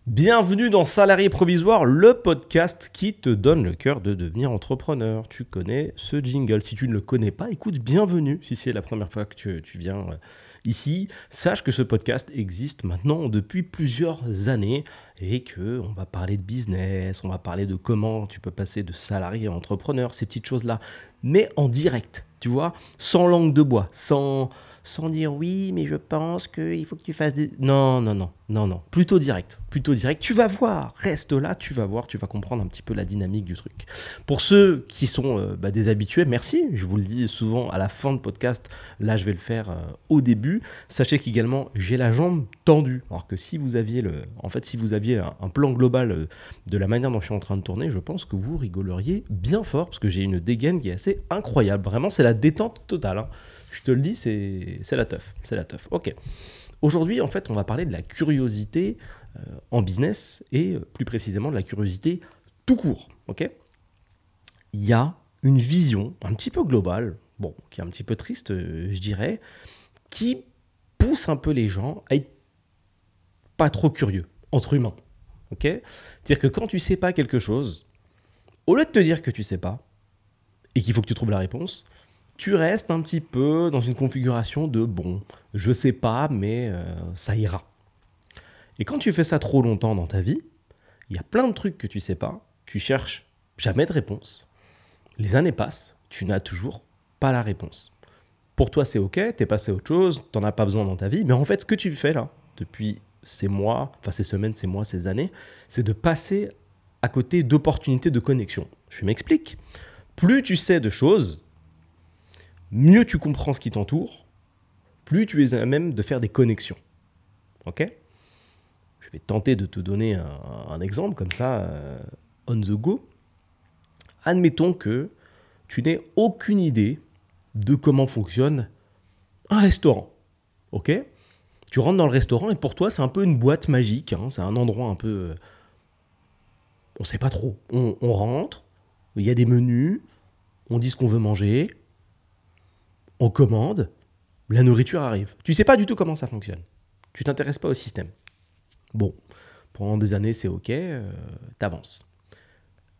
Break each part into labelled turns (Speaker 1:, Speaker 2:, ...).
Speaker 1: Bienvenue dans Salarié Provisoire, le podcast qui te donne le cœur de devenir entrepreneur. Tu connais ce jingle. Si tu ne le connais pas, écoute, bienvenue. Si c'est la première fois que tu viens ici, sache que ce podcast existe maintenant depuis plusieurs années et qu'on va parler de business, on va parler de comment tu peux passer de salarié à entrepreneur, ces petites choses-là, mais en direct, tu vois, sans langue de bois, sans dire oui, mais je pense qu'il faut que tu fasses des... Non, plutôt direct, tu vas voir, reste là, tu vas voir, tu vas comprendre un petit peu la dynamique du truc. Pour ceux qui sont des habitués, merci, je vous le dis souvent à la fin de podcast, là je vais le faire au début, sachez qu'également j'ai la jambe tendue, alors que si vous aviez un plan global de la manière dont je suis en train de tourner, je pense que vous rigoleriez bien fort, parce que j'ai une dégaine qui est assez incroyable, vraiment c'est la détente totale, hein. Je te le dis, c'est la teuf. Ok. Aujourd'hui, en fait, on va parler de la curiosité en business et plus précisément de la curiosité tout court. Ok. Il y a une vision un petit peu globale, bon, qui est un petit peu triste, je dirais, qui pousse un peu les gens à être pas trop curieux entre humains. Ok. C'est-à-dire que quand tu sais pas quelque chose, au lieu de te dire que tu sais pas et qu'il faut que tu trouves la réponse, tu restes un petit peu dans une configuration de bon, je sais pas, mais ça ira. Et quand tu fais ça trop longtemps dans ta vie, il y a plein de trucs que tu sais pas, tu cherches jamais de réponse. Les années passent, tu n'as toujours pas la réponse. Pour toi, c'est ok, t'es passé à autre chose, t'en as pas besoin dans ta vie, mais en fait, ce que tu fais là, depuis ces mois, enfin ces semaines, ces mois, ces années, c'est de passer à côté d'opportunités de connexion. Je m'explique. Plus tu sais de choses, mieux tu comprends ce qui t'entoure, plus tu es à même de faire des connexions. Ok ? Je vais tenter de te donner un exemple comme ça, on the go. Admettons que tu n'aies aucune idée de comment fonctionne un restaurant. Ok ? Tu rentres dans le restaurant et pour toi, c'est un peu une boîte magique. Hein, c'est un endroit un peu... on ne sait pas trop. On rentre, il y a des menus, on dit ce qu'on veut manger, on commande, la nourriture arrive. Tu ne sais pas du tout comment ça fonctionne. Tu ne t'intéresses pas au système. Bon, pendant des années, c'est ok, t'avances.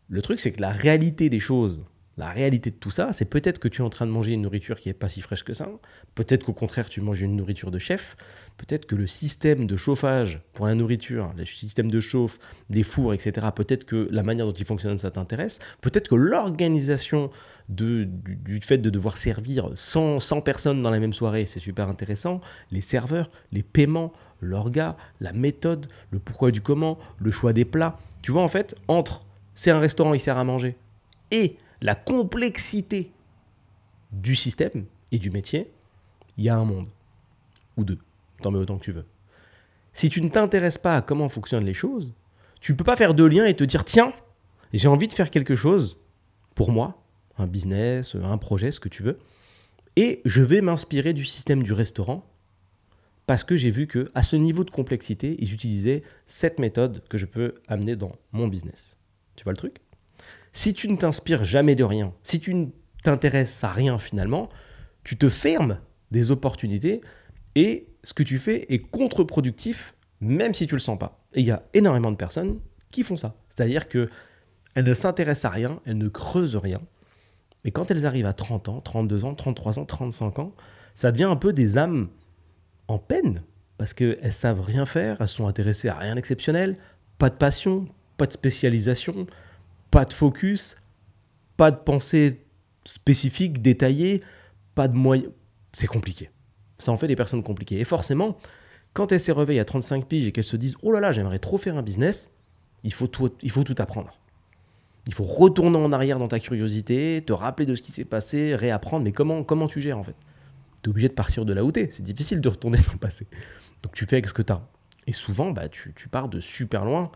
Speaker 1: Le truc, c'est que la réalité des choses, la réalité de tout ça, c'est peut-être que tu es en train de manger une nourriture qui n'est pas si fraîche que ça. Peut-être qu'au contraire, tu manges une nourriture de chef. Peut-être que le système de chauffage pour la nourriture, le système de chauffe, des fours, etc., peut-être que la manière dont ils fonctionnent, ça t'intéresse. Peut-être que l'organisation du fait de devoir servir 100 personnes dans la même soirée, c'est super intéressant. Les serveurs, les paiements, l'orga, la méthode, le pourquoi du comment, le choix des plats. Tu vois, en fait, entre c'est un restaurant, il sert à manger, et la complexité du système et du métier, il y a un monde. Ou deux. T'en mets autant que tu veux. Si tu ne t'intéresses pas à comment fonctionnent les choses, tu ne peux pas faire de lien et te dire tiens, j'ai envie de faire quelque chose pour moi, un business, un projet, ce que tu veux, et je vais m'inspirer du système du restaurant parce que j'ai vu qu'à ce niveau de complexité, ils utilisaient cette méthode que je peux amener dans mon business. Tu vois le truc ? Si tu ne t'inspires jamais de rien, si tu ne t'intéresses à rien finalement, tu te fermes des opportunités et ce que tu fais est contre-productif même si tu ne le sens pas. Et il y a énormément de personnes qui font ça. C'est-à-dire qu'elles ne s'intéressent à rien, elles ne creusent rien. Et quand elles arrivent à 30 ans, 32 ans, 33 ans, 35 ans, ça devient un peu des âmes en peine parce qu'elles savent rien faire, elles sont intéressées à rien d'exceptionnel, pas de passion, pas de spécialisation, pas de focus, pas de pensée spécifique, détaillée, pas de moyens. C'est compliqué. Ça en fait des personnes compliquées. Et forcément, quand elles se réveillent à 35 piges et qu'elles se disent « Oh là là, j'aimerais trop faire un business », il faut tout apprendre. Il faut retourner en arrière dans ta curiosité, te rappeler de ce qui s'est passé, réapprendre. Mais comment tu gères en fait ? Tu es obligé de partir de là où tu es. C'est difficile de retourner dans le passé. Donc tu fais avec ce que tu as. Et souvent, tu pars de super loin.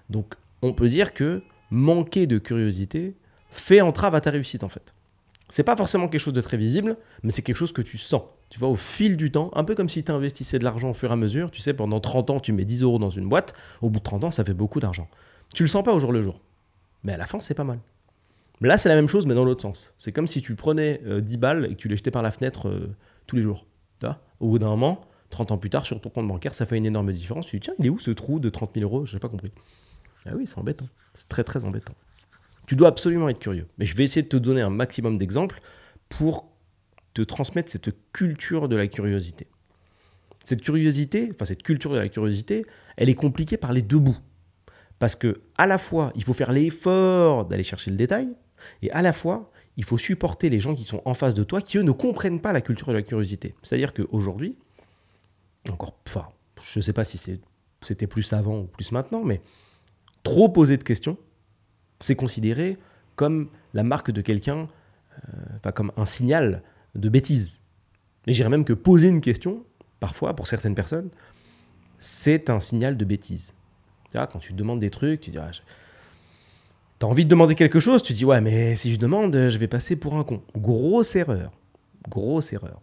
Speaker 1: Donc on peut dire que manquer de curiosité fait entrave à ta réussite en fait. C'est pas forcément quelque chose de très visible, mais c'est quelque chose que tu sens. Tu vois, au fil du temps, un peu comme si tu investissais de l'argent au fur et à mesure. Tu sais, pendant 30 ans, tu mets 10 € dans une boîte. Au bout de 30 ans, ça fait beaucoup d'argent. Tu le sens pas au jour le jour. Mais à la fin, c'est pas mal. Là, c'est la même chose, mais dans l'autre sens. C'est comme si tu prenais 10 balles et que tu les jetais par la fenêtre tous les jours. Tu vois, au bout d'un moment, 30 ans plus tard, sur ton compte bancaire, ça fait une énorme différence. Tu dis, tiens, il est où ce trou de 30 000 euros? Je n'ai pas compris. Ah oui, c'est embêtant. C'est très, très embêtant. Tu dois absolument être curieux. Mais je vais essayer de te donner un maximum d'exemples pour te transmettre cette culture de la curiosité. Cette curiosité, enfin cette culture de la curiosité, elle est compliquée par les deux bouts. Parce que à la fois, il faut faire l'effort d'aller chercher le détail, et à la fois, il faut supporter les gens qui sont en face de toi, qui eux ne comprennent pas la culture de la curiosité. C'est-à-dire qu'aujourd'hui, enfin, je ne sais pas si c'était plus avant ou plus maintenant, mais trop poser de questions, c'est considéré comme la marque de quelqu'un, comme un signal de bêtise. Et je dirais même que poser une question, parfois, pour certaines personnes, c'est un signal de bêtise. Tu vois, quand tu demandes des trucs, tu dis, t'as envie de demander quelque chose, tu dis, ouais, mais si je demande, je vais passer pour un con. Grosse erreur. Grosse erreur.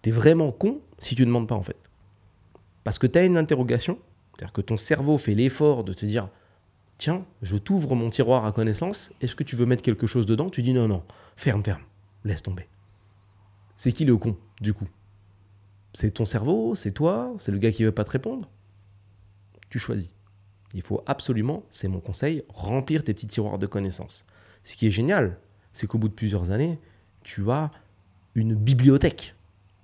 Speaker 1: T'es vraiment con si tu ne demandes pas, en fait. Parce que tu as une interrogation, c'est-à-dire que ton cerveau fait l'effort de te dire, tiens, je t'ouvre mon tiroir à connaissances, est-ce que tu veux mettre quelque chose dedans? Tu dis, non, ferme, laisse tomber. C'est qui le con, du coup? C'est ton cerveau, c'est toi, c'est le gars qui ne veut pas te répondre? Tu choisis. Il faut absolument, c'est mon conseil, remplir tes petits tiroirs de connaissances. Ce qui est génial, c'est qu'au bout de plusieurs années, tu as une bibliothèque.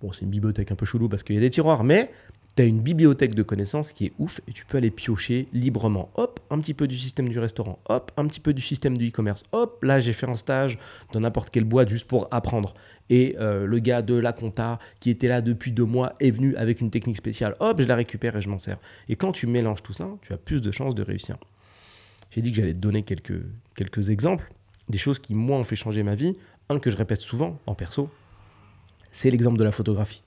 Speaker 1: Bon, c'est une bibliothèque un peu chelou parce qu'il y a des tiroirs, mais tu as une bibliothèque de connaissances qui est ouf et tu peux aller piocher librement. Hop, un petit peu du système du restaurant. Hop, un petit peu du système du e-commerce. Hop, là, j'ai fait un stage dans n'importe quelle boîte juste pour apprendre. Et le gars de la compta qui était là depuis 2 mois est venu avec une technique spéciale. Hop, je la récupère et je m'en sers. Et quand tu mélanges tout ça, tu as plus de chances de réussir. J'ai dit que j'allais te donner quelques exemples, des choses qui, moi, ont fait changer ma vie. Un que je répète souvent en perso, c'est l'exemple de la photographie.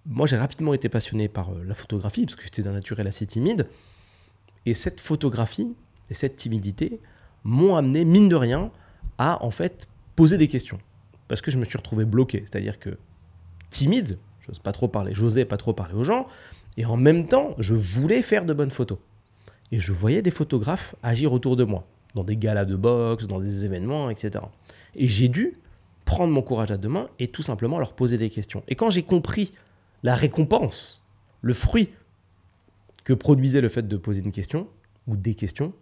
Speaker 1: Moi, j'ai rapidement été passionné par la photographie, parce que j'étais d'un naturel assez timide. Et cette photographie et cette timidité m'ont amené, mine de rien, à en fait poser des questions. Parce que je me suis retrouvé bloqué. C'est-à-dire que timide, j'osais pas trop parler aux gens, et en même temps, je voulais faire de bonnes photos. Et je voyais des photographes agir autour de moi, dans des galas de boxe, dans des événements, etc. Et j'ai dû prendre mon courage à deux mains et tout simplement leur poser des questions. Et quand j'ai compris la récompense, le fruit que produisait le fait de poser une question ou des questions,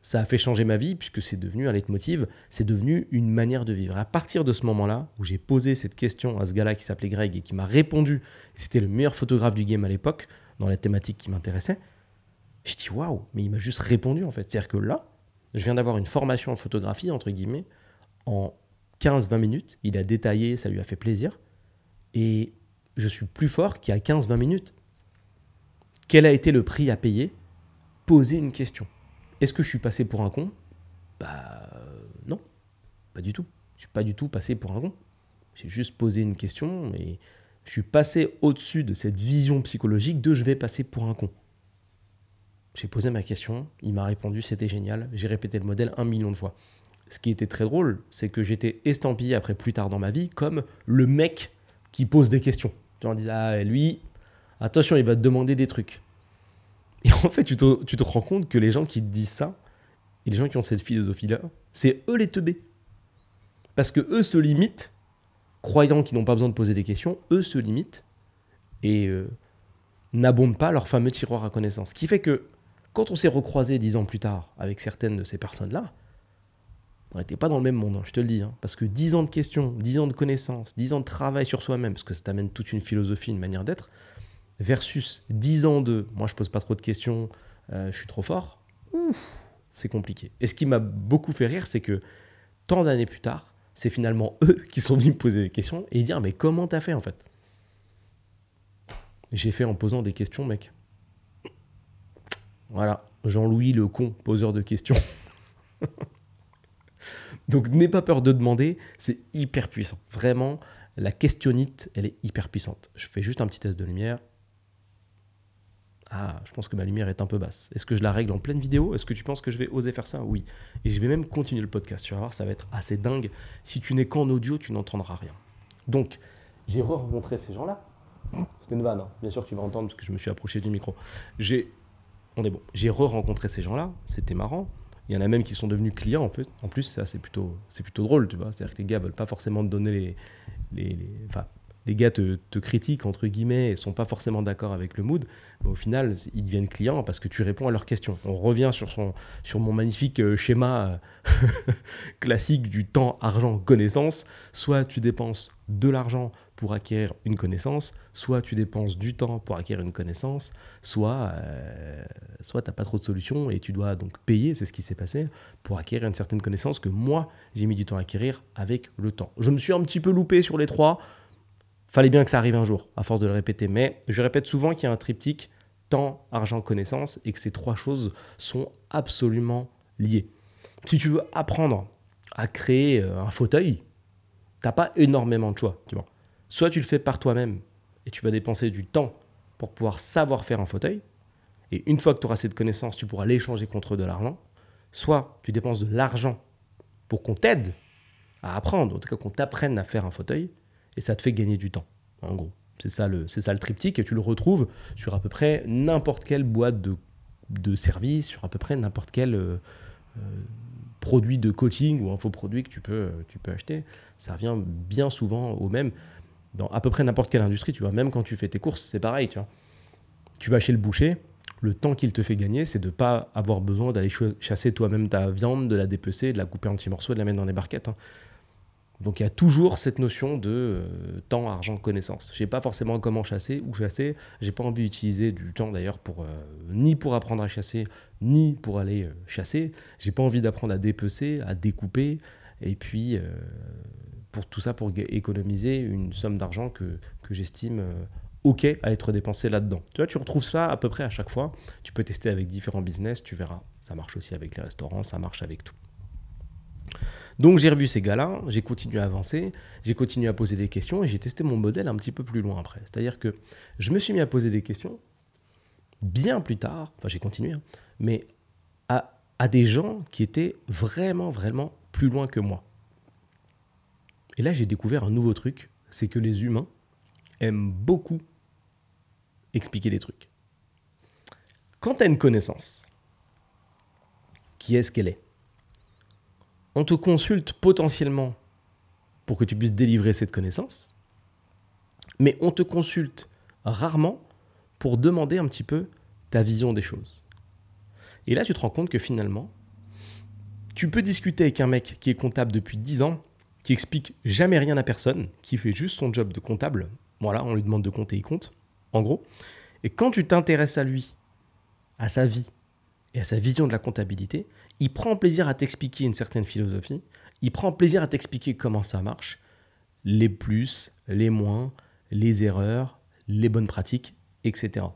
Speaker 1: ça a fait changer ma vie puisque c'est devenu un leitmotiv, c'est devenu une manière de vivre. À partir de ce moment-là, où j'ai posé cette question à ce gars-là qui s'appelait Greg et qui m'a répondu, c'était le meilleur photographe du game à l'époque, dans la thématique qui m'intéressait, je dis waouh, mais il m'a juste répondu en fait. C'est-à-dire que là, je viens d'avoir une formation en photographie, entre guillemets, en 15-20 minutes, il a détaillé, ça lui a fait plaisir, et je suis plus fort qu'il y a 15-20 minutes. Quel a été le prix à payer? Poser une question. Est-ce que je suis passé pour un con? Non, pas du tout. Je ne suis pas du tout passé pour un con. J'ai juste posé une question et je suis passé au-dessus de cette vision psychologique de je vais passer pour un con. J'ai posé ma question, il m'a répondu, c'était génial. J'ai répété le modèle 1 million de fois. Ce qui était très drôle, c'est que j'étais estampillé après plus tard dans ma vie comme le mec qui pose des questions. Tu en dis, lui, attention, il va te demander des trucs. Et en fait, tu te rends compte que les gens qui te disent ça, et les gens qui ont cette philosophie-là, c'est eux les teubés. Parce que eux se limitent, croyant qu'ils n'ont pas besoin de poser des questions, eux se limitent et n'abondent pas leur fameux tiroir à connaissances. Ce qui fait que quand on s'est recroisé 10 ans plus tard avec certaines de ces personnes-là, on n'était pas dans le même monde, je te le dis. Parce que 10 ans de questions, 10 ans de connaissances, 10 ans de travail sur soi-même, parce que ça t'amène toute une philosophie, une manière d'être, versus 10 ans de « moi je pose pas trop de questions, je suis trop fort », c'est compliqué. Et ce qui m'a beaucoup fait rire, c'est que tant d'années plus tard, c'est finalement eux qui sont venus me poser des questions et dire « mais comment t'as fait en fait ?» J'ai fait en posant des questions, mec. Voilà, Jean-Louis le con, poseur de questions. Donc n'aie pas peur de demander, c'est hyper puissant. Vraiment, la questionnite, elle est hyper puissante. Je fais juste un petit test de lumière. Ah, je pense que ma lumière est un peu basse. Est-ce que je la règle en pleine vidéo? Est-ce que tu penses que je vais oser faire ça? Oui. Et je vais même continuer le podcast. Tu vas voir, ça va être assez dingue. Si tu n'es qu'en audio, tu n'entendras rien. Donc, j'ai re-rencontré ces gens-là. C'était une vanne, hein. Bien sûr, tu vas entendre parce que je me suis approché du micro. On est bon. J'ai re-rencontré ces gens-là. C'était marrant. Il y en a même qui sont devenus clients en fait. En plus, ça c'est plutôt drôle, tu vois. C'est-à-dire que les gars veulent pas forcément te donner enfin, les gars te critiquent, entre guillemets, et sont pas forcément d'accord avec le mood, mais au final, ils deviennent clients parce que tu réponds à leurs questions. On revient sur mon magnifique schéma classique du temps, argent, connaissance. Soit tu dépenses de l'argent pour acquérir une connaissance, soit tu dépenses du temps pour acquérir une connaissance, soit tu n'as pas trop de solutions et tu dois donc payer, c'est ce qui s'est passé, pour acquérir une certaine connaissance que moi, j'ai mis du temps à acquérir avec le temps. Je me suis un petit peu loupé sur les trois. Fallait bien que ça arrive un jour, à force de le répéter. Mais je répète souvent qu'il y a un triptyque temps, argent, connaissance et que ces trois choses sont absolument liées. Si tu veux apprendre à créer un fauteuil, tu n'as pas énormément de choix. Tu vois. Soit tu le fais par toi-même et tu vas dépenser du temps pour pouvoir savoir faire un fauteuil. Et une fois que tu auras cette connaissance, tu pourras l'échanger contre de l'argent. Soit tu dépenses de l'argent pour qu'on t'aide à apprendre, en tout cas qu'on t'apprenne à faire un fauteuil. Et ça te fait gagner du temps, en gros. C'est ça le triptyque et tu le retrouves sur à peu près n'importe quelle boîte de service, sur à peu près n'importe quel produit de coaching ou infoproduit que tu peux acheter. Ça revient bien souvent au même. Dans à peu près n'importe quelle industrie, tu vois, même quand tu fais tes courses, c'est pareil. Tu vas chez le boucher, le temps qu'il te fait gagner, c'est de ne pas avoir besoin d'aller chasser toi-même ta viande, de la dépecer, de la couper en petits morceaux et de la mettre dans les barquettes. Donc il y a toujours cette notion de temps, argent, connaissance. Je ne sais pas forcément comment chasser, où chasser. Je n'ai pas envie d'utiliser du temps d'ailleurs ni pour apprendre à chasser, ni pour aller chasser. Je n'ai pas envie d'apprendre à dépecer, à découper. Et puis, pour tout ça, pour économiser une somme d'argent que j'estime OK à être dépensée là-dedans. Tu vois, tu retrouves ça à peu près à chaque fois. Tu peux tester avec différents business, tu verras. Ça marche aussi avec les restaurants, ça marche avec tout. Donc j'ai revu ces gars-là, j'ai continué à avancer, j'ai continué à poser des questions et j'ai testé mon modèle un petit peu plus loin après. C'est-à-dire que je me suis mis à poser des questions bien plus tard, enfin j'ai continué, mais à des gens qui étaient vraiment, vraiment plus loin que moi. Et là j'ai découvert un nouveau truc, c'est que les humains aiment beaucoup expliquer des trucs. Quand tu as une connaissance, qui est-ce qu'elle est ? On te consulte potentiellement pour que tu puisses délivrer cette connaissance, mais on te consulte rarement pour demander un petit peu ta vision des choses. Et là, tu te rends compte que finalement, tu peux discuter avec un mec qui est comptable depuis 10 ans, qui explique jamais rien à personne, qui fait juste son job de comptable. Voilà, on lui demande de compter, il compte, en gros. Et quand tu t'intéresses à lui, à sa vie et à sa vision de la comptabilité, il prend plaisir à t'expliquer une certaine philosophie, il prend plaisir à t'expliquer comment ça marche, les plus, les moins, les erreurs, les bonnes pratiques, etc.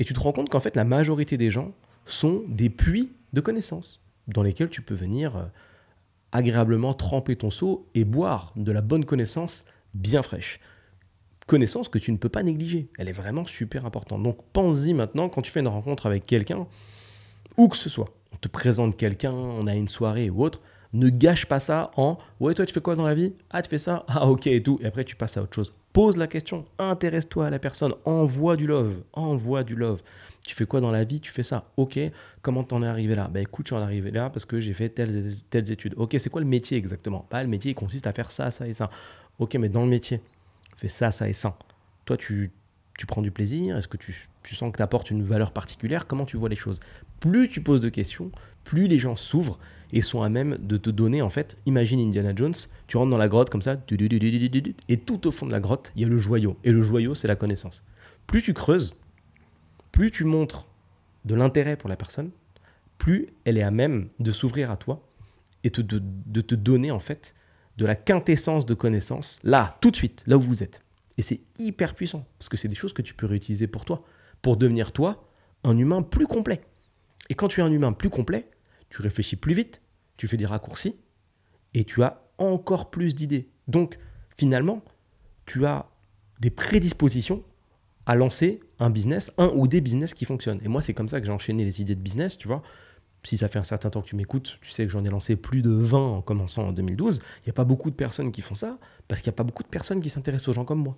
Speaker 1: Et tu te rends compte qu'en fait, la majorité des gens sont des puits de connaissances dans lesquels tu peux venir agréablement tremper ton seau et boire de la bonne connaissance bien fraîche. Connaissance que tu ne peux pas négliger, elle est vraiment super importante. Donc pense-y maintenant quand tu fais une rencontre avec quelqu'un, où que ce soit, on te présente quelqu'un, on a une soirée ou autre, ne gâche pas ça en « Ouais, toi, tu fais quoi dans la vie ? Ah, tu fais ça ? Ah, ok, et tout. » Et après, tu passes à autre chose. Pose la question, intéresse-toi à la personne, envoie du love. Tu fais quoi dans la vie ? Tu fais ça. Ok, comment t'en es arrivé là ? Ben écoute, j'en suis arrivé là parce que j'ai fait telles études. Ok, c'est quoi le métier exactement ? Bah, le métier, il consiste à faire ça, ça et ça. Ok, mais dans le métier, fais ça, ça et ça. Toi, tu prends du plaisir ? Est-ce que tu sens que tu apportes une valeur particulière ? Comment tu vois les choses ? Plus tu poses de questions, plus les gens s'ouvrent et sont à même de te donner, en fait, imagine Indiana Jones, tu rentres dans la grotte comme ça, et tout au fond de la grotte, il y a le joyau. Et le joyau, c'est la connaissance. Plus tu creuses, plus tu montres de l'intérêt pour la personne, plus elle est à même de s'ouvrir à toi et de te donner, en fait, de la quintessence de connaissance, là, tout de suite, là où vous êtes. Et c'est hyper puissant, parce que c'est des choses que tu peux réutiliser pour toi, pour devenir toi, un humain plus complet. Et quand tu es un humain plus complet, tu réfléchis plus vite, tu fais des raccourcis, et tu as encore plus d'idées. Donc, finalement, tu as des prédispositions à lancer un business, un ou des business qui fonctionnent. Et moi, c'est comme ça que j'ai enchaîné les idées de business, tu vois. Si ça fait un certain temps que tu m'écoutes, tu sais que j'en ai lancé plus de 20 en commençant en 2012. Il n'y a pas beaucoup de personnes qui font ça, parce qu'il n'y a pas beaucoup de personnes qui s'intéressent aux gens comme moi.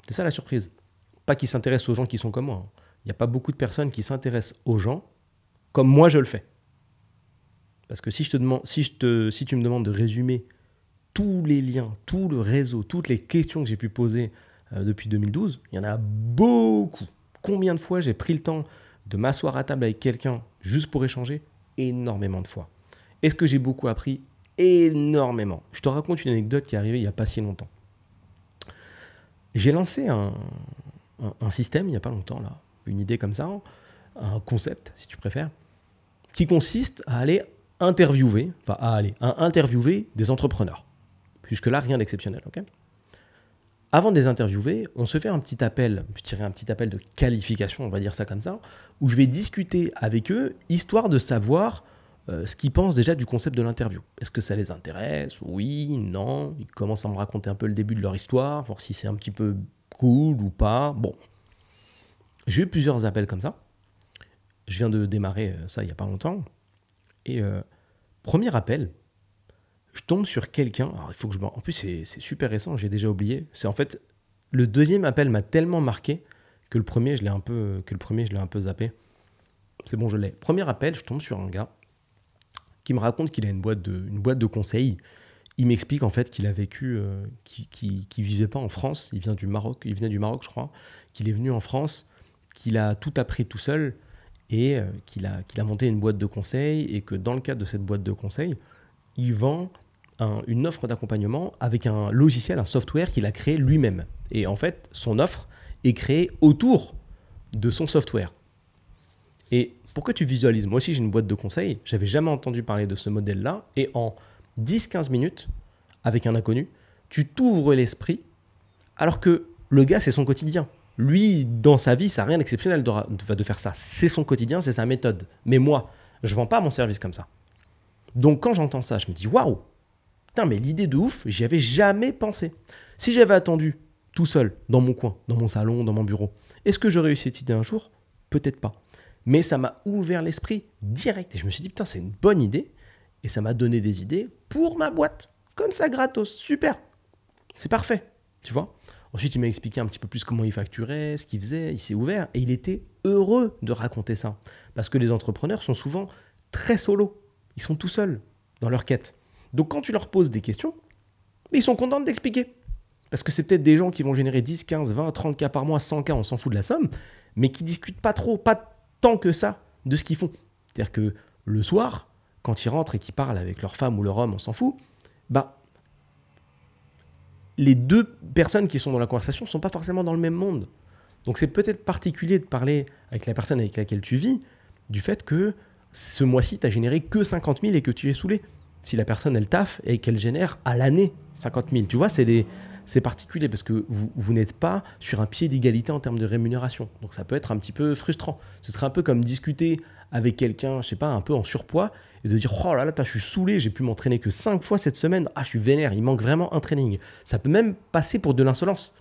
Speaker 1: C'est ça la surprise. Pas qu'ils s'intéressent aux gens qui sont comme moi. Il n'y a pas beaucoup de personnes qui s'intéressent aux gens comme moi je le fais. Parce que si tu me demandes de résumer tous les liens, tout le réseau, toutes les questions que j'ai pu poser depuis 2012, il y en a beaucoup. Combien de fois j'ai pris le temps de m'asseoir à table avec quelqu'un juste pour échanger? Énormément de fois. Est-ce que j'ai beaucoup appris? Énormément. Je te raconte une anecdote qui est arrivée il n'y a pas si longtemps. J'ai lancé un système il n'y a pas longtemps, là, une idée comme ça, un concept, si tu préfères, qui consiste à aller interviewer des entrepreneurs. Jusque-là, rien d'exceptionnel, ok? Avant de les interviewer, on se fait un petit appel, je dirais un petit appel de qualification, on va dire ça comme ça, où je vais discuter avec eux, histoire de savoir ce qu'ils pensent déjà du concept de l'interview. Est-ce que ça les intéresse? Oui, non. Ils commencent à me raconter un peu le début de leur histoire, voir si c'est un petit peu cool ou pas. Bon, j'ai eu plusieurs appels comme ça. Je viens de démarrer ça il n'y a pas longtemps. Et premier appel, je tombe sur quelqu'un. Alors, il faut que je... En plus, c'est super récent, j'ai déjà oublié. C'est en fait, le deuxième appel m'a tellement marqué que le premier, je l'ai un peu zappé. C'est bon, je l'ai. Premier appel, je tombe sur un gars qui me raconte qu'il a une boîte de conseils. Il m'explique en fait qu'il a vécu, qu'il vivait pas en France. Il venait du Maroc, je crois. Qu'il est venu en France, qu'il a tout appris tout seul et qu'il a monté une boîte de conseils et que dans le cadre de cette boîte de conseils, il vend une offre d'accompagnement avec un logiciel, un software qu'il a créé lui-même. Et en fait, son offre est créée autour de son software. Et pour que tu visualises, moi aussi j'ai une boîte de conseils, j'avais jamais entendu parler de ce modèle-là, et en 10-15 minutes, avec un inconnu, tu t'ouvres l'esprit, alors que le gars, c'est son quotidien. Lui, dans sa vie, ça n'a rien d'exceptionnel de faire ça. C'est son quotidien, c'est sa méthode. Mais moi, je ne vends pas mon service comme ça. Donc quand j'entends ça, je me dis, waouh, putain, mais l'idée de ouf, j'y avais jamais pensé. Si j'avais attendu tout seul, dans mon coin, dans mon salon, dans mon bureau, est-ce que j'aurais eu cette idée un jour? Peut-être pas. Mais ça m'a ouvert l'esprit direct. Et je me suis dit, putain, c'est une bonne idée. Et ça m'a donné des idées pour ma boîte. Comme ça, gratos. Super. C'est parfait. Tu vois? Ensuite, il m'a expliqué un petit peu plus comment il facturait, ce qu'il faisait. Il s'est ouvert. Et il était heureux de raconter ça. Parce que les entrepreneurs sont souvent très solos. Ils sont tout seuls dans leur quête. Donc, quand tu leur poses des questions, ils sont contents de t'expliquer. Parce que c'est peut-être des gens qui vont générer 10, 15, 20, 30 cas par mois, 100 cas, on s'en fout de la somme, mais qui discutent pas trop, pas tant que ça de ce qu'ils font. C'est-à-dire que le soir, quand ils rentrent et qu'ils parlent avec leur femme ou leur homme, on s'en fout, bah, les deux personnes qui sont dans la conversation ne sont pas forcément dans le même monde. Donc c'est peut-être particulier de parler avec la personne avec laquelle tu vis du fait que ce mois-ci, tu n'as généré que 50 000 et que tu es saoulé. Si la personne, elle taffe et qu'elle génère à l'année 50 000, tu vois, c'est particulier parce que vous n'êtes pas sur un pied d'égalité en termes de rémunération. Donc ça peut être un petit peu frustrant. Ce serait un peu comme discuter avec quelqu'un, je sais pas, un peu en surpoids et de dire « Oh là là, je suis saoulé, j'ai pu m'entraîner que 5 fois cette semaine. Ah, je suis vénère, il manque vraiment un training. » Ça peut même passer pour de l'insolence.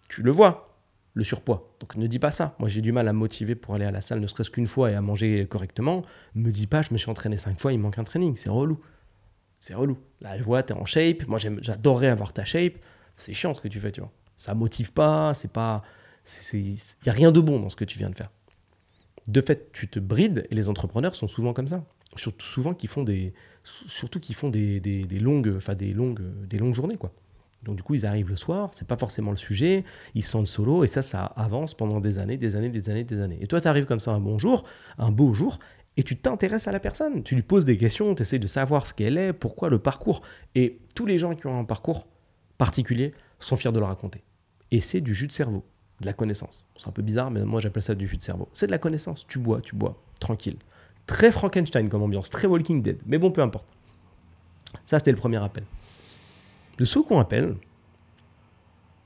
Speaker 1: Tu le vois, le surpoids. Donc ne dis pas ça. Moi, j'ai du mal à me motiver pour aller à la salle ne serait-ce qu'une fois et à manger correctement. Me dis pas « Je me suis entraîné 5 fois, il manque un training. » C'est relou. C'est relou. Là, je vois, t'es en shape. Moi, j'adorerais avoir ta shape. C'est chiant ce que tu fais, tu vois. Ça motive pas, il n'y a rien de bon dans ce que tu viens de faire. De fait, tu te brides et les entrepreneurs sont souvent comme ça. Surtout qui font des longues journées, quoi. Donc du coup, ils arrivent le soir, c'est pas forcément le sujet, ils se sentent solo et ça avance pendant des années. Et toi, tu arrives comme ça un beau jour, et tu t'intéresses à la personne. Tu lui poses des questions, tu essaies de savoir ce qu'elle est, pourquoi le parcours. Et tous les gens qui ont un parcours particulier sont fiers de le raconter. Et c'est du jus de cerveau, de la connaissance. C'est un peu bizarre, mais moi j'appelle ça du jus de cerveau. C'est de la connaissance. Tu bois, tranquille. Très Frankenstein comme ambiance, très Walking Dead. Mais bon, peu importe. Ça, c'était le premier appel. Le second appel,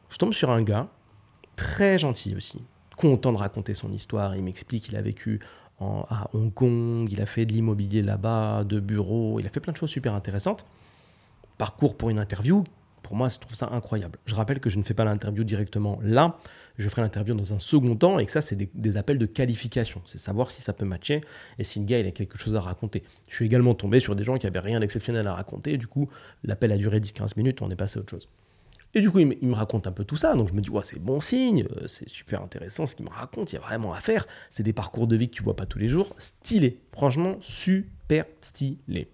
Speaker 1: je tombe sur un gars, très gentil aussi, content de raconter son histoire. Il m'explique qu'il a vécu à Hong Kong, il a fait de l'immobilier là-bas, de bureaux, il a fait plein de choses super intéressantes. Parcours pour une interview, pour moi, je trouve ça incroyable. Je rappelle que je ne fais pas l'interview directement là, je ferai l'interview dans un second temps et que ça, c'est des appels de qualification. C'est savoir si ça peut matcher et si le gars il a quelque chose à raconter. Je suis également tombé sur des gens qui n'avaient rien d'exceptionnel à raconter. Du coup, l'appel a duré 10-15 minutes, on est passé à autre chose. Et du coup, il me raconte un peu tout ça. Donc je me dis, ouais, c'est bon signe, c'est super intéressant ce qu'il me raconte, il y a vraiment à faire. C'est des parcours de vie que tu vois pas tous les jours. Stylé, franchement, super stylé.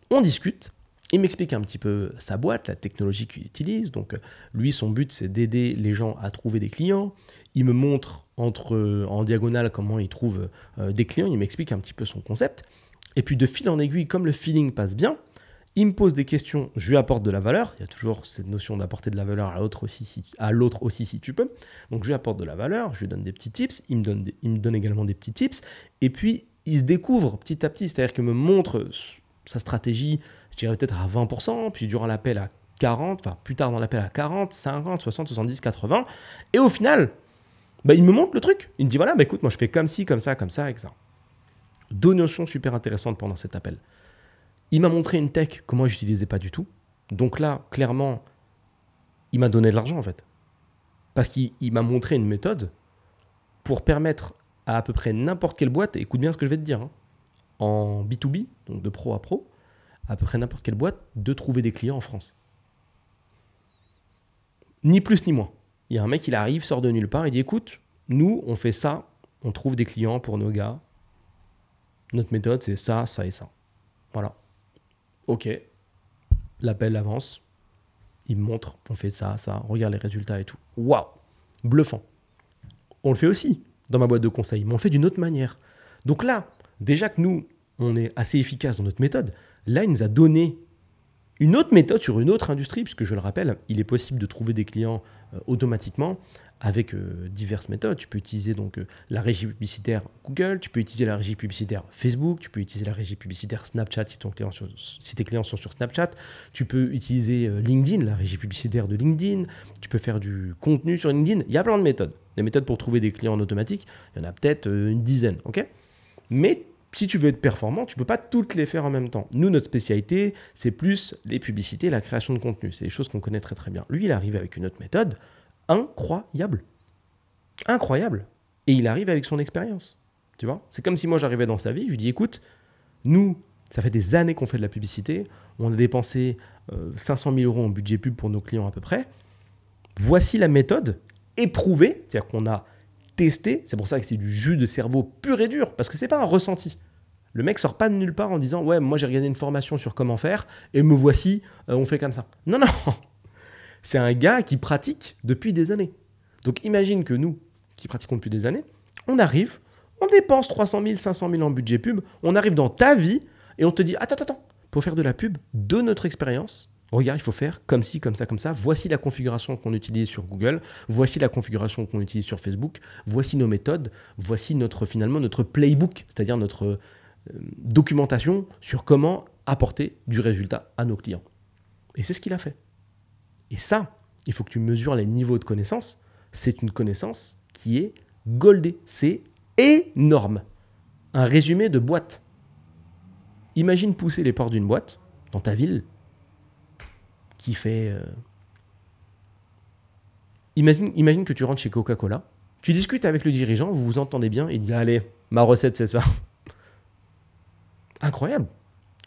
Speaker 1: On discute Il m'explique un petit peu sa boîte, la technologie qu'il utilise. Donc, lui, son but, c'est d'aider les gens à trouver des clients. Il me montre en diagonale comment il trouve des clients. Il m'explique un petit peu son concept. Et puis, de fil en aiguille, comme le feeling passe bien, il me pose des questions, je lui apporte de la valeur. Il y a toujours cette notion d'apporter de la valeur à l'autre aussi, si tu peux. Donc, je lui apporte de la valeur, je lui donne des petits tips. Il me donne également des petits tips. Et puis, il se découvre petit à petit. C'est-à-dire qu'il me montre sa stratégie, je dirais peut-être à 20%, puis durant l'appel à 40%, enfin plus tard dans l'appel à 40, 50, 60, 70, 80. Et au final, il me montre le truc. Il me dit, voilà, écoute, moi je fais comme ci, comme ça, et ça. Deux notions super intéressantes pendant cet appel. Il m'a montré une tech que moi je n'utilisais pas du tout. Donc là, clairement, il m'a donné de l'argent en fait. Parce qu'il m'a montré une méthode pour permettre à peu près n'importe quelle boîte, écoute bien ce que je vais te dire, en B2B, donc de pro à pro, à peu près n'importe quelle boîte, de trouver des clients en France. Ni plus ni moins. Il y a un mec, il arrive, sort de nulle part, il dit, écoute, nous, on fait ça, on trouve des clients pour nos gars. Notre méthode, c'est ça, ça et ça. Voilà. Ok. L'appel avance. Il me montre, on fait ça, ça, regarde les résultats et tout. Waouh. Bluffant. On le fait aussi dans ma boîte de conseil, mais on le fait d'une autre manière. Donc là, déjà que nous, on est assez efficace dans notre méthode, là, il nous a donné une autre méthode sur une autre industrie, puisque je le rappelle, il est possible de trouver des clients automatiquement avec diverses méthodes. Tu peux utiliser donc la régie publicitaire Google, tu peux utiliser la régie publicitaire Facebook, tu peux utiliser la régie publicitaire Snapchat si tes clients sont sur Snapchat, tu peux utiliser LinkedIn, la régie publicitaire de LinkedIn, tu peux faire du contenu sur LinkedIn. Il y a plein de méthodes. Des méthodes pour trouver des clients en automatique, il y en a peut-être une dizaine, ok ? Mais si tu veux être performant, tu ne peux pas toutes les faire en même temps. Nous, notre spécialité, c'est plus les publicités, la création de contenu. C'est des choses qu'on connaît très très bien. Lui, il arrive avec une autre méthode incroyable. Incroyable. Et il arrive avec son expérience. Tu vois ? C'est comme si moi, j'arrivais dans sa vie, je lui dis, écoute, nous, ça fait des années qu'on fait de la publicité. On a dépensé 500 000 € en budget pub pour nos clients à peu près. Voici la méthode éprouvée, c'est-à-dire qu'on a testé, c'est pour ça que c'est du jus de cerveau pur et dur, parce que c'est pas un ressenti. Le mec sort pas de nulle part en disant « Ouais, moi j'ai regardé une formation sur comment faire, et me voici, on fait comme ça. » Non, non. C'est un gars qui pratique depuis des années. Donc imagine que nous, qui pratiquons depuis des années, on arrive, on dépense 300 000, 500 000 en budget pub, on arrive dans ta vie, et on te dit « Attends, pour faire de la pub, de notre expérience, regarde, il faut faire comme ci, comme ça, comme ça. Voici la configuration qu'on utilise sur Google. Voici la configuration qu'on utilise sur Facebook. Voici nos méthodes. Voici finalement notre playbook, c'est-à-dire notre documentation sur comment apporter du résultat à nos clients. » Et c'est ce qu'il a fait. Et ça, il faut que tu mesures les niveaux de connaissance. C'est une connaissance qui est goldée. C'est énorme. Un résumé de boîte. Imagine pousser les portes d'une boîte dans ta ville qui fait... Imagine que tu rentres chez Coca-Cola, tu discutes avec le dirigeant, vous vous entendez bien, et il dit « Allez, ma recette, c'est ça. » Incroyable.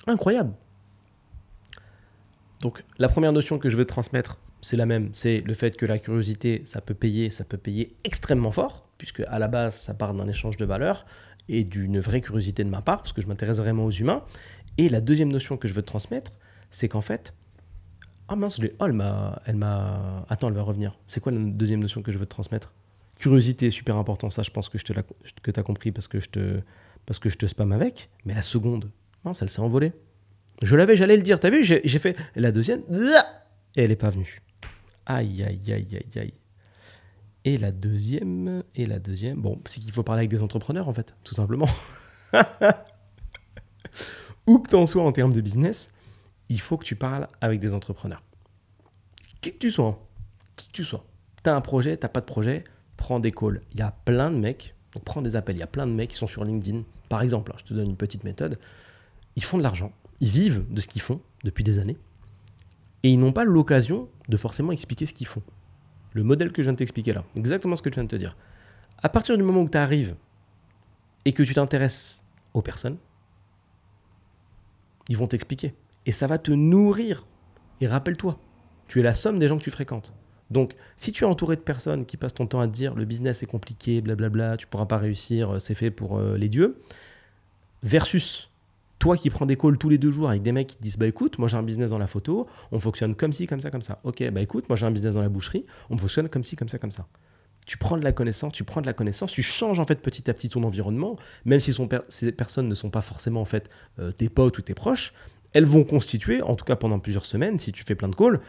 Speaker 1: Incroyable. Donc, la première notion que je veux te transmettre, c'est la même. C'est le fait que la curiosité, ça peut payer extrêmement fort, puisque à la base, ça part d'un échange de valeurs et d'une vraie curiosité de ma part, parce que je m'intéresse vraiment aux humains. Et la deuxième notion que je veux te transmettre, c'est qu'en fait, ah mince, elle m'a... Attends, elle va revenir. C'est quoi la deuxième notion que je veux te transmettre ? Curiosité, super important. Ça, je pense que tu as compris parce que je te spam avec. Mais la seconde, mince, elle s'est envolée. J'allais le dire. T'as vu, j'ai fait la deuxième. Et elle n'est pas venue. Aïe, aïe, aïe, aïe, aïe. Et la deuxième. Bon, c'est qu'il faut parler avec des entrepreneurs, en fait, tout simplement. Où que t'en sois en termes de business, il faut que tu parles avec des entrepreneurs. Qui que tu sois. Tu as un projet, tu n'as pas de projet, prends des calls. Il y a plein de mecs, donc prends des appels. Il y a plein de mecs qui sont sur LinkedIn. Par exemple, je te donne une petite méthode. Ils font de l'argent, ils vivent de ce qu'ils font depuis des années et ils n'ont pas l'occasion de forcément expliquer ce qu'ils font. Le modèle que je viens de t'expliquer là, exactement ce que je viens de te dire. À partir du moment où tu arrives et que tu t'intéresses aux personnes, ils vont t'expliquer. Et ça va te nourrir. Et rappelle-toi, tu es la somme des gens que tu fréquentes. Donc, si tu es entouré de personnes qui passent ton temps à te dire « le business est compliqué, blablabla, tu ne pourras pas réussir, c'est fait pour les dieux », versus Toi qui prends des calls tous les 2 jours avec des mecs qui te disent bah écoute, moi j'ai un business dans la photo, on fonctionne comme ci, comme ça, comme ça. Ok, bah écoute, moi j'ai un business dans la boucherie, on fonctionne comme ci, comme ça, comme ça. Tu prends de la connaissance, tu changes en fait petit à petit ton environnement, même si ces personnes ne sont pas forcément en fait tes potes ou tes proches, elles vont constituer, en tout cas pendant plusieurs semaines, si tu fais plein de calls,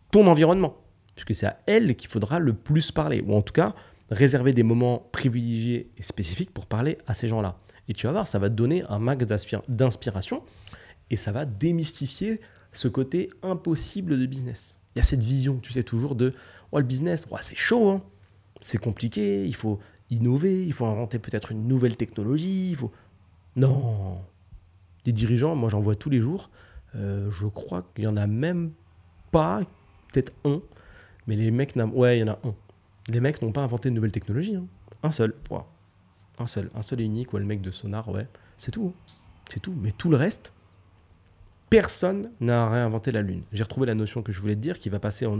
Speaker 1: ton environnement. Puisque c'est à elles qu'il faudra le plus parler, ou en tout cas réserver des moments privilégiés et spécifiques pour parler à ces gens-là. Et tu vas voir, ça va te donner un max d'inspiration et ça va démystifier ce côté impossible de business. Il y a cette vision, tu sais, toujours de « Oh, le business, oh, c'est chaud, hein. C'est compliqué, il faut innover, il faut inventer peut-être une nouvelle technologie. Non. Des dirigeants, moi j'en vois tous les jours. Je crois qu'il n'y en a même pas, peut-être un. Mais les mecs, ouais, il y en a un. Les mecs n'ont pas inventé une nouvelle technologie. Hein. Un seul. Wow. Un seul et unique. Ouais, le mec de Sonar, ouais. C'est tout. C'est tout. Mais tout le reste, personne n'a réinventé la Lune. J'ai retrouvé la notion que je voulais te dire, qui va passer en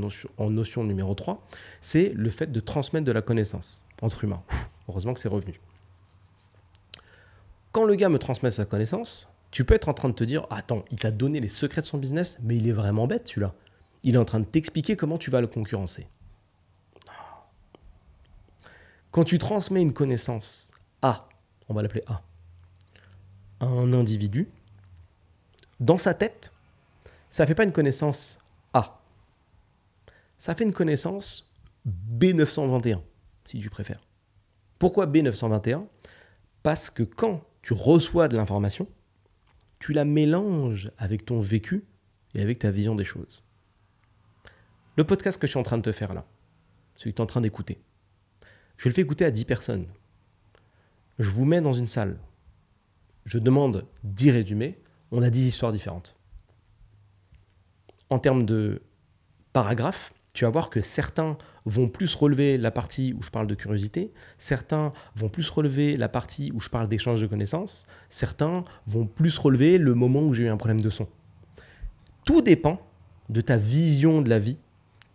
Speaker 1: notion numéro 3. C'est le fait de transmettre de la connaissance entre humains. Heureusement que c'est revenu. Quand le gars me transmet sa connaissance, tu peux être en train de te dire « Attends, il t'a donné les secrets de son business, mais il est vraiment bête celui-là. Il est en train de t'expliquer comment tu vas le concurrencer. » Quand tu transmets une connaissance A, on va l'appeler A, à un individu, dans sa tête, ça ne fait pas une connaissance A. Ça fait une connaissance B921, si tu préfères. Pourquoi B921 ? Parce que quand tu reçois de l'information, tu la mélanges avec ton vécu et avec ta vision des choses. Le podcast que je suis en train de te faire là, celui que tu es en train d'écouter, je le fais écouter à 10 personnes. Je vous mets dans une salle. Je demande 10 résumés. On a 10 histoires différentes. En termes de paragraphes, tu vas voir que certains vont plus relever la partie où je parle de curiosité, certains vont plus relever la partie où je parle d'échange de connaissances, certains vont plus relever le moment où j'ai eu un problème de son. Tout dépend de ta vision de la vie,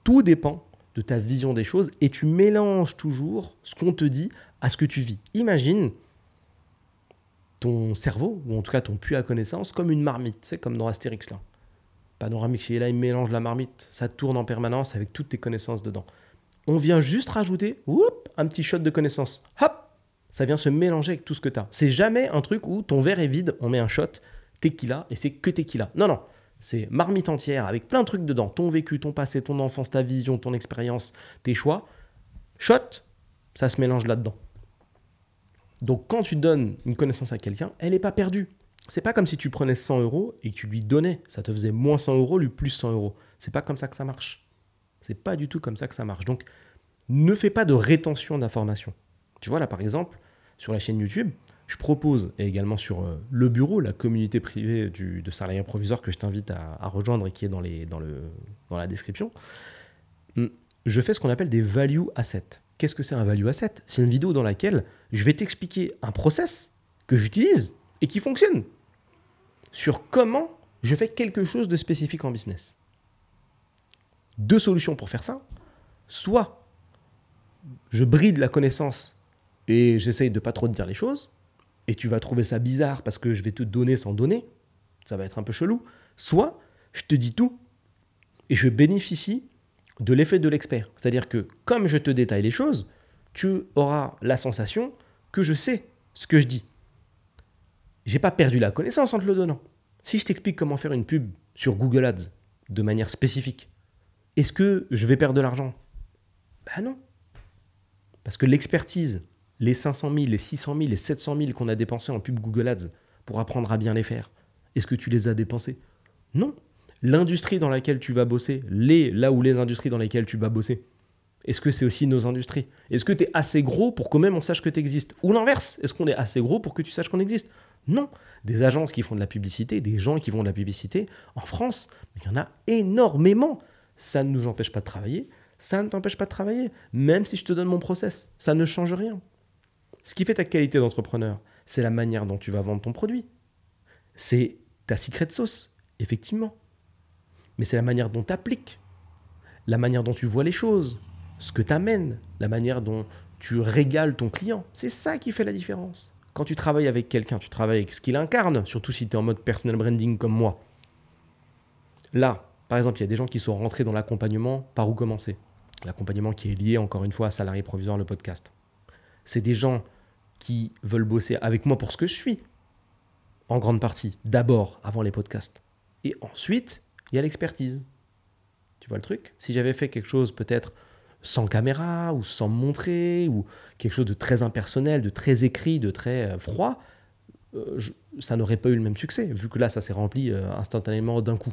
Speaker 1: tout dépend de ta vision des choses et tu mélanges toujours ce qu'on te dit à ce que tu vis. Imagine ton cerveau, ou en tout cas ton puits à connaissance, comme une marmite, c'est comme dans Astérix là. Panoramique, qui est là, il mélange la marmite, ça tourne en permanence avec toutes tes connaissances dedans. On vient juste rajouter un petit shot de connaissances. Hop, ça vient se mélanger avec tout ce que tu as. C'est jamais un truc où ton verre est vide, on met un shot, tequila, et c'est que tequila. Non, non, c'est marmite entière avec plein de trucs dedans. Ton vécu, ton passé, ton enfance, ta vision, ton expérience, tes choix. Shot, ça se mélange là-dedans. Donc quand tu donnes une connaissance à quelqu'un, elle n'est pas perdue. C'est pas comme si tu prenais 100 € et que tu lui donnais. Ça te faisait moins 100 €, lui plus 100 €. C'est pas comme ça que ça marche. C'est pas du tout comme ça que ça marche. Donc, ne fais pas de rétention d'informations. Tu vois, là, par exemple, sur la chaîne YouTube, je propose, et également sur le bureau, la communauté privée de salarié provisoire que je t'invite à rejoindre et qui est dans la description, je fais ce qu'on appelle des value assets. Qu'est-ce que c'est un value asset ? C'est une vidéo dans laquelle je vais t'expliquer un process que j'utilise et qui fonctionne sur comment je fais quelque chose de spécifique en business. 2 solutions pour faire ça. Soit je bride la connaissance et j'essaye de pas trop te dire les choses et tu vas trouver ça bizarre parce que je vais te donner sans donner. Ça va être un peu chelou. Soit je te dis tout et je bénéficie de l'effet de l'expert. C'est-à-dire que comme je te détaille les choses, tu auras la sensation que je sais ce que je dis. J'ai pas perdu la connaissance en te le donnant. Si je t'explique comment faire une pub sur Google Ads de manière spécifique, est-ce que je vais perdre de l'argent ? Ben non. Parce que l'expertise, les 500 000, les 600 000, les 700 000 qu'on a dépensés en pub Google Ads pour apprendre à bien les faire, est-ce que tu les as dépensés ? Non. L'industrie dans laquelle tu vas bosser, les industries dans lesquelles tu vas bosser, est-ce que c'est aussi nos industries ? Est-ce que tu es assez gros pour que même on sache que tu existes ? Ou l'inverse, est-ce qu'on est assez gros pour que tu saches qu'on existe ? Non. Des agences qui font de la publicité, des gens qui font de la publicité, en France, il y en a énormément. Ça ne nous empêche pas de travailler, ça ne t'empêche pas de travailler, même si je te donne mon process, ça ne change rien. Ce qui fait ta qualité d'entrepreneur, c'est la manière dont tu vas vendre ton produit. C'est ta secret sauce, effectivement. Mais c'est la manière dont tu appliques, la manière dont tu vois les choses, ce que tu amènes, la manière dont tu régales ton client. C'est ça qui fait la différence. Quand tu travailles avec quelqu'un, tu travailles avec ce qu'il incarne, surtout si tu es en mode personal branding comme moi. Là, par exemple, il y a des gens qui sont rentrés dans l'accompagnement, par où commencer? L'accompagnement qui est lié, encore une fois, à Salarié Provisoire, le podcast. C'est des gens qui veulent bosser avec moi pour ce que je suis, en grande partie, d'abord, avant les podcasts. Et ensuite, il y a l'expertise. Tu vois le truc? Si j'avais fait quelque chose peut-être sans caméra, ou sans me montrer, ou quelque chose de très impersonnel, de très écrit, de très froid, ça n'aurait pas eu le même succès, vu que là, ça s'est rempli instantanément d'un coup.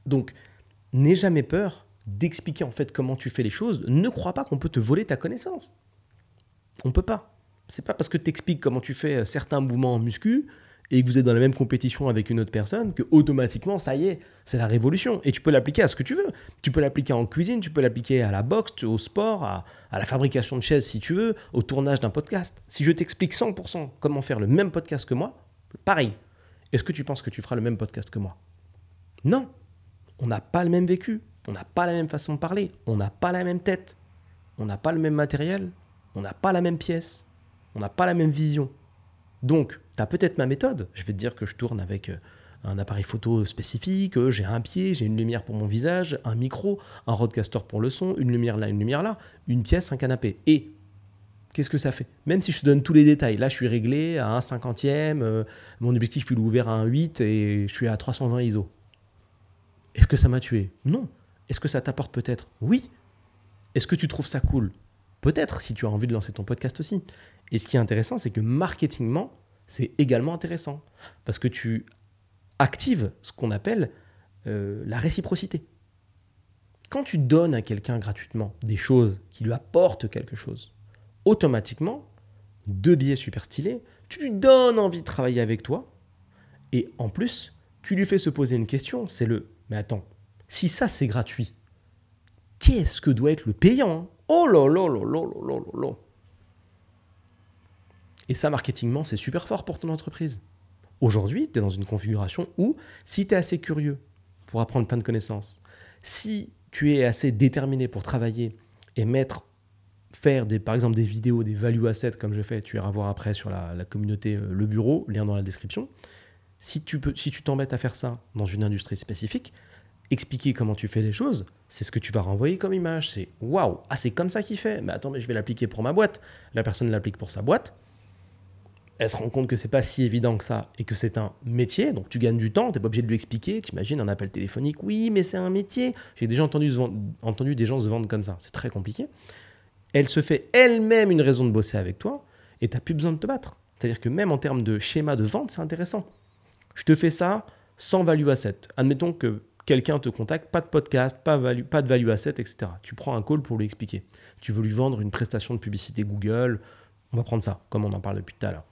Speaker 1: Donc, n'aie jamais peur d'expliquer en fait comment tu fais les choses. Ne crois pas qu'on peut te voler ta connaissance. On peut pas. C'est pas parce que tu expliques comment tu fais certains mouvements en muscu et que vous êtes dans la même compétition avec une autre personne que automatiquement, ça y est, c'est la révolution. Et tu peux l'appliquer à ce que tu veux. Tu peux l'appliquer en cuisine, tu peux l'appliquer à la boxe, au sport, à la fabrication de chaises si tu veux, au tournage d'un podcast. Si je t'explique 100% comment faire le même podcast que moi, pareil. Est-ce que tu penses que tu feras le même podcast que moi? Non. On n'a pas le même vécu, on n'a pas la même façon de parler, on n'a pas la même tête, on n'a pas le même matériel, on n'a pas la même pièce, on n'a pas la même vision. Donc, tu as peut-être ma méthode. Je vais te dire que je tourne avec un appareil photo spécifique, j'ai un pied, j'ai une lumière pour mon visage, un micro, un roadcaster pour le son, une lumière là, une pièce, un canapé. Et qu'est-ce que ça fait? Même si je te donne tous les détails, là je suis réglé à 1/50, mon objectif il est ouvert à 1.8 et je suis à 320 ISO. Est-ce que ça m'a tué? Non. Est-ce que ça t'apporte peut-être? Oui. Est-ce que tu trouves ça cool? Peut-être, si tu as envie de lancer ton podcast aussi. Et ce qui est intéressant, c'est que marketingement, c'est également intéressant. Parce que tu actives ce qu'on appelle la réciprocité. Quand tu donnes à quelqu'un gratuitement des choses qui lui apportent quelque chose, automatiquement, deux biais super stylés, tu lui donnes envie de travailler avec toi. Et en plus, tu lui fais se poser une question, c'est mais attends, si ça c'est gratuit, qu'est-ce que doit être le payant, hein? Oh là là là là là là là. Et ça, marketingement, c'est super fort pour ton entreprise. Aujourd'hui, tu es dans une configuration où, si tu es assez curieux pour apprendre plein de connaissances, si tu es assez déterminé pour travailler et faire par exemple des vidéos, des value assets comme je fais, tu iras voir après sur la communauté Le Bureau, lien dans la description. Si tu t'embêtes à faire ça dans une industrie spécifique, expliquer comment tu fais les choses, c'est ce que tu vas renvoyer comme image. C'est waouh, c'est comme ça qu'il fait. Mais attends, mais je vais l'appliquer pour ma boîte. La personne l'applique pour sa boîte. Elle se rend compte que c'est pas si évident que ça et que c'est un métier. Donc tu gagnes du temps, tu n'es pas obligé de lui expliquer. Tu imagines un appel téléphonique, oui, mais c'est un métier. J'ai déjà entendu des gens se vendre comme ça. C'est très compliqué. Elle se fait elle-même une raison de bosser avec toi et tu n'as plus besoin de te battre. C'est-à-dire que même en termes de schéma de vente, c'est intéressant. Je te fais ça sans value asset. Admettons que quelqu'un te contacte, pas de podcast, pas de value asset, etc. Tu prends un call pour lui expliquer. Tu veux lui vendre une prestation de publicité Google. On va prendre ça, comme on en parle depuis tout à l'heure.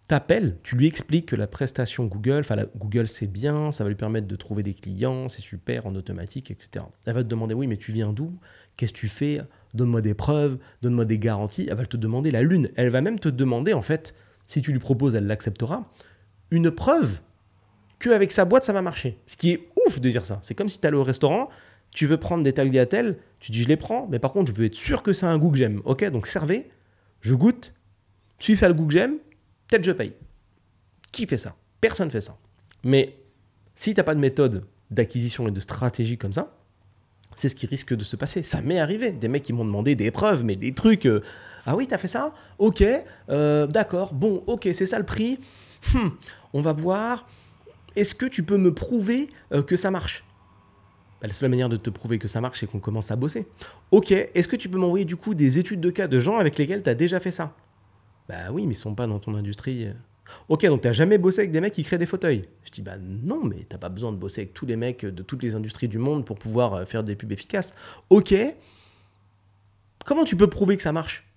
Speaker 1: T'appelles, tu lui expliques que la prestation Google, Google c'est bien, ça va lui permettre de trouver des clients, c'est super en automatique, etc. Elle va te demander, oui, mais tu viens d'où? Qu'est-ce que tu fais? Donne-moi des preuves, donne-moi des garanties. Elle va te demander la lune. Elle va même te demander, en fait, si tu lui proposes, elle l'acceptera, une preuve qu'avec sa boîte, ça va marcher. Ce qui est ouf de dire ça. C'est comme si tu allais au restaurant, tu veux prendre des tagliatelles, tu dis je les prends, mais par contre, je veux être sûr que c'est un goût que j'aime. Ok, donc servez, je goûte, si c'est le goût que j'aime, peut-être je paye. Qui fait ça? Personne fait ça. Mais si tu n'as pas de méthode d'acquisition et de stratégie comme ça, c'est ce qui risque de se passer. Ça m'est arrivé. Des mecs qui m'ont demandé des preuves, mais des trucs. Ah oui, t'as fait ça? Ok, d'accord. Bon, ok, c'est ça le prix. On va voir. Est-ce que tu peux me prouver que ça marche? La seule manière de te prouver que ça marche, c'est qu'on commence à bosser. Ok, est-ce que tu peux m'envoyer du coup des études de cas de gens avec lesquels tu as déjà fait ça? Bah oui, mais ils sont pas dans ton industrie. Ok, donc t'as jamais bossé avec des mecs qui créent des fauteuils? Je dis bah non, mais t'as pas besoin de bosser avec tous les mecs de toutes les industries du monde pour pouvoir faire des pubs efficaces. Ok, comment tu peux prouver que ça marche?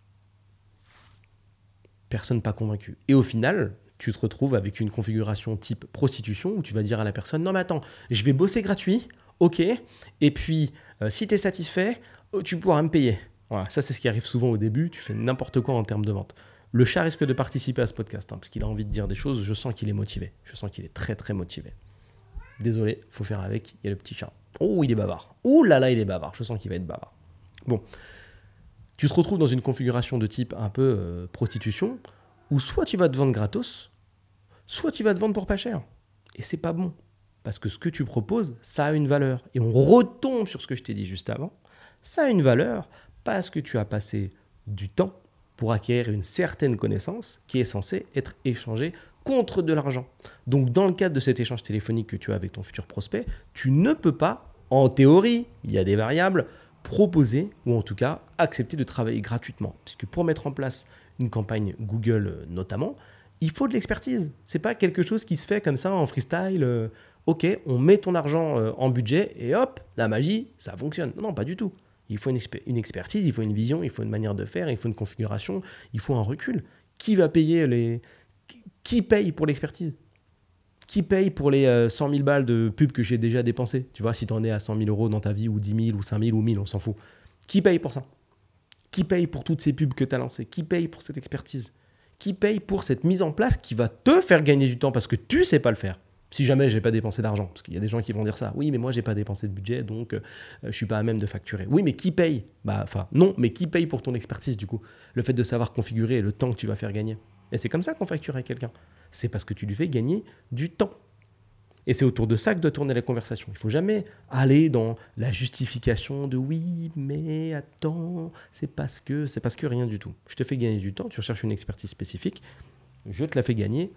Speaker 1: Personne pas convaincu. Et au final, tu te retrouves avec une configuration type prostitution où tu vas dire à la personne non mais attends, je vais bosser gratuit, ok, et puis si tu es satisfait, tu pourras me payer. Voilà, ça c'est ce qui arrive souvent au début, tu fais n'importe quoi en termes de vente. Le chat risque de participer à ce podcast, parce qu'il a envie de dire des choses, je sens qu'il est motivé. Je sens qu'il est très très motivé. Désolé, faut faire avec, il y a le petit chat. Oh, il est bavard. Oh là là, il est bavard, je sens qu'il va être bavard. Bon, Tu te retrouves dans une configuration de type un peu prostitution, où soit tu vas te vendre gratos, soit tu vas te vendre pour pas cher. Et c'est pas bon. Parce que ce que tu proposes, ça a une valeur. Et on retombe sur ce que je t'ai dit juste avant. Ça a une valeur parce que tu as passé du temps pour acquérir une certaine connaissance qui est censée être échangée contre de l'argent. Donc, dans le cadre de cet échange téléphonique que tu as avec ton futur prospect, tu ne peux pas, en théorie, il y a des variables, proposer ou en tout cas accepter de travailler gratuitement. Puisque pour mettre en place une campagne Google notamment, il faut de l'expertise. Ce n'est pas quelque chose qui se fait comme ça en freestyle. Ok, on met ton argent en budget et hop, la magie, ça fonctionne. Non, pas du tout. Il faut une expertise, il faut une vision, il faut une manière de faire, il faut une configuration, il faut un recul. Qui va payer Qui paye pour l'expertise? Qui paye pour les 100 000 balles de pub que j'ai déjà dépensées? Tu vois, si tu en es à 100 000 euros dans ta vie, ou 10 000, ou 5 000, ou 1000, on s'en fout. Qui paye pour ça? Qui paye pour toutes ces pubs que tu as lancées? Qui paye pour cette expertise? Qui paye pour cette mise en place qui va te faire gagner du temps parce que tu ne sais pas le faire? Si jamais je n'ai pas dépensé d'argent, parce qu'il y a des gens qui vont dire ça. Oui, mais moi, je n'ai pas dépensé de budget, donc je ne suis pas à même de facturer. Oui, mais qui paye? Non, mais qui paye pour ton expertise, du coup? Le fait de savoir configurer et le temps que tu vas faire gagner. Et c'est comme ça qu'on facture avec quelqu'un. C'est parce que tu lui fais gagner du temps. Et c'est autour de ça que doit tourner la conversation. Il ne faut jamais aller dans la justification de oui, mais attends, c'est parce que rien du tout. Je te fais gagner du temps, tu recherches une expertise spécifique, je te fais gagner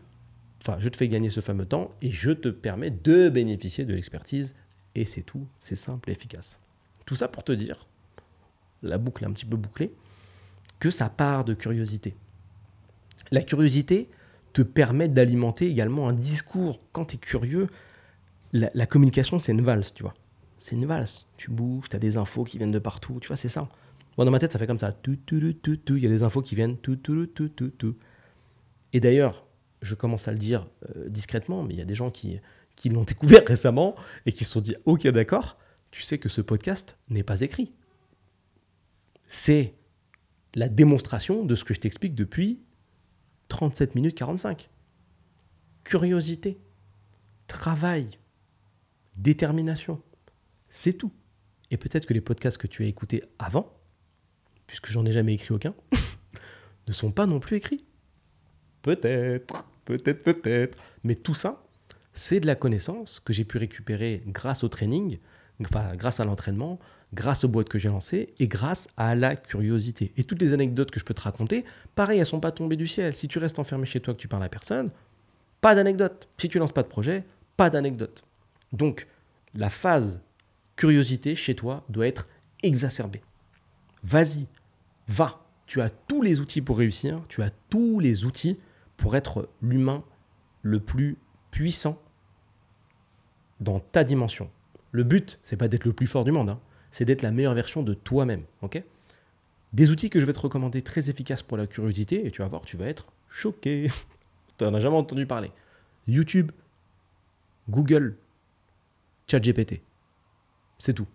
Speaker 1: ce fameux temps et je te permets de bénéficier de l'expertise. Et c'est tout, c'est simple et efficace. Tout ça pour te dire, la boucle est un petit peu bouclée, que ça part de curiosité. La curiosité te permet d'alimenter également un discours. Quand tu es curieux, la communication, c'est une valse, tu vois. C'est une valse. Tu bouges, tu as des infos qui viennent de partout, tu vois, c'est ça. Moi, dans ma tête, ça fait comme ça. Il y a des infos qui viennent. Et d'ailleurs, je commence à le dire discrètement, mais il y a des gens qui l'ont découvert récemment et qui se sont dit « Ok, d'accord, tu sais que ce podcast n'est pas écrit. » C'est la démonstration de ce que je t'explique depuis 37 minutes 45. Curiosité, travail, détermination, c'est tout. Et peut-être que les podcasts que tu as écoutés avant, puisque j'en ai jamais écrit aucun, ne sont pas non plus écrits. Peut-être. Mais tout ça, c'est de la connaissance que j'ai pu récupérer grâce au training, grâce à l'entraînement, grâce aux boîtes que j'ai lancées et grâce à la curiosité. Et toutes les anecdotes que je peux te raconter, pareil, elles ne sont pas tombées du ciel. Si tu restes enfermé chez toi, que tu parles à personne, pas d'anecdote. Si tu lances pas de projet, pas d'anecdote. Donc, la phase curiosité chez toi doit être exacerbée. Vas-y, va. Tu as tous les outils pour réussir. Tu as tous les outils pour être l'humain le plus puissant dans ta dimension. Le but, c'est pas d'être le plus fort du monde, c'est d'être la meilleure version de toi-même. Okay, des outils que je vais te recommander très efficaces pour la curiosité, et tu vas voir, tu vas être choqué. Tu n'en as jamais entendu parler. YouTube, Google, ChatGPT. C'est tout.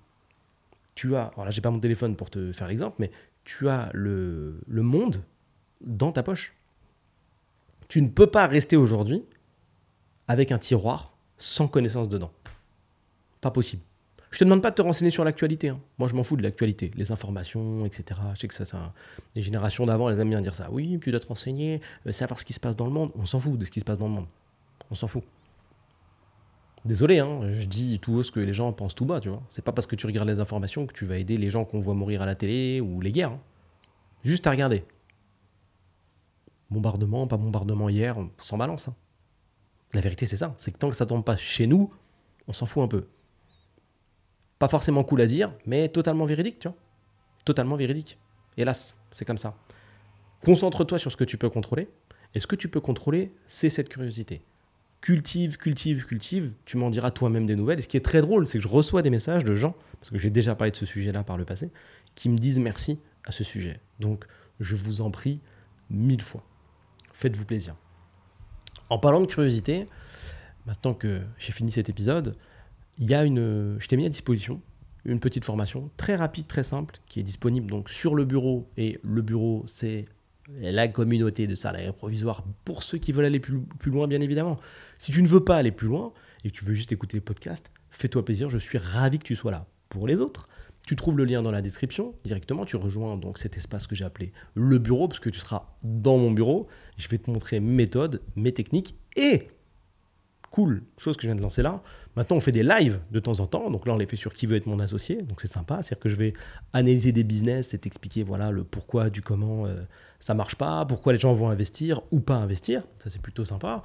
Speaker 1: Tu as, alors là, j'ai pas mon téléphone pour te faire l'exemple, mais tu as le monde dans ta poche. Tu ne peux pas rester aujourd'hui avec un tiroir sans connaissance dedans. Pas possible. Je te demande pas de te renseigner sur l'actualité. Moi, je m'en fous de l'actualité, les informations, etc. Je sais que ça, les générations d'avant, elles aiment bien dire ça. Oui, tu dois te renseigner, savoir ce qui se passe dans le monde. On s'en fout de ce qui se passe dans le monde. On s'en fout. Désolé, je dis tout haut ce que les gens pensent tout bas, tu vois. C'est pas parce que tu regardes les informations que tu vas aider les gens qu'on voit mourir à la télé ou les guerres. Juste à regarder. Bombardement, pas bombardement hier, sans balance. La vérité, c'est ça. C'est que tant que ça tombe pas chez nous, on s'en fout un peu. Pas forcément cool à dire, mais totalement véridique, tu vois. Totalement véridique. Hélas, c'est comme ça. Concentre-toi sur ce que tu peux contrôler. Et ce que tu peux contrôler, c'est cette curiosité. Cultive. Tu m'en diras toi-même des nouvelles. Et ce qui est très drôle, c'est que je reçois des messages de gens, parce que j'ai déjà parlé de ce sujet-là par le passé, qui me disent merci à ce sujet. Donc, je vous en prie 1000 fois. Faites-vous plaisir. En parlant de curiosité, maintenant que j'ai fini cet épisode, je t'ai mis à disposition une petite formation très rapide, très simple, qui est disponible donc sur le bureau. Et le bureau, c'est la communauté de salariés provisoires pour ceux qui veulent aller plus loin, bien évidemment. Si tu ne veux pas aller plus loin et que tu veux juste écouter les podcasts, fais-toi plaisir, je suis ravi que tu sois là. Pour les autres, Tu trouves le lien dans la description directement. Tu rejoins donc cet espace que j'ai appelé le bureau, parce que tu seras dans mon bureau. Je vais te montrer mes méthodes, mes techniques et cool, chose que je viens de lancer là. Maintenant, on fait des lives de temps en temps. Donc là, on les fait sur Qui veut être mon associé. Donc c'est sympa. C'est-à-dire que je vais analyser des business et t'expliquer voilà, le pourquoi, du comment ça marche pas, pourquoi les gens vont investir ou pas investir. Ça, c'est plutôt sympa.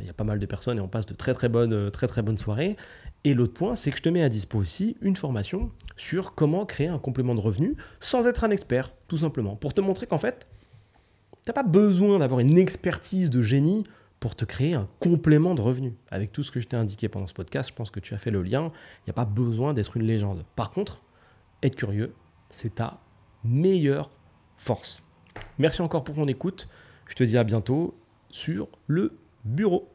Speaker 1: Il y a pas mal de personnes et on passe de très très bonnes soirées. Et l'autre point, c'est que je te mets à dispo aussi une formation sur comment créer un complément de revenu sans être un expert, tout simplement. Pour te montrer qu'en fait, tu n'as pas besoin d'avoir une expertise de génie pour te créer un complément de revenu. Avec tout ce que je t'ai indiqué pendant ce podcast, je pense que tu as fait le lien. Il n'y a pas besoin d'être une légende. Par contre, être curieux, c'est ta meilleure force. Merci encore pour ton écoute. Je te dis à bientôt sur le bureau.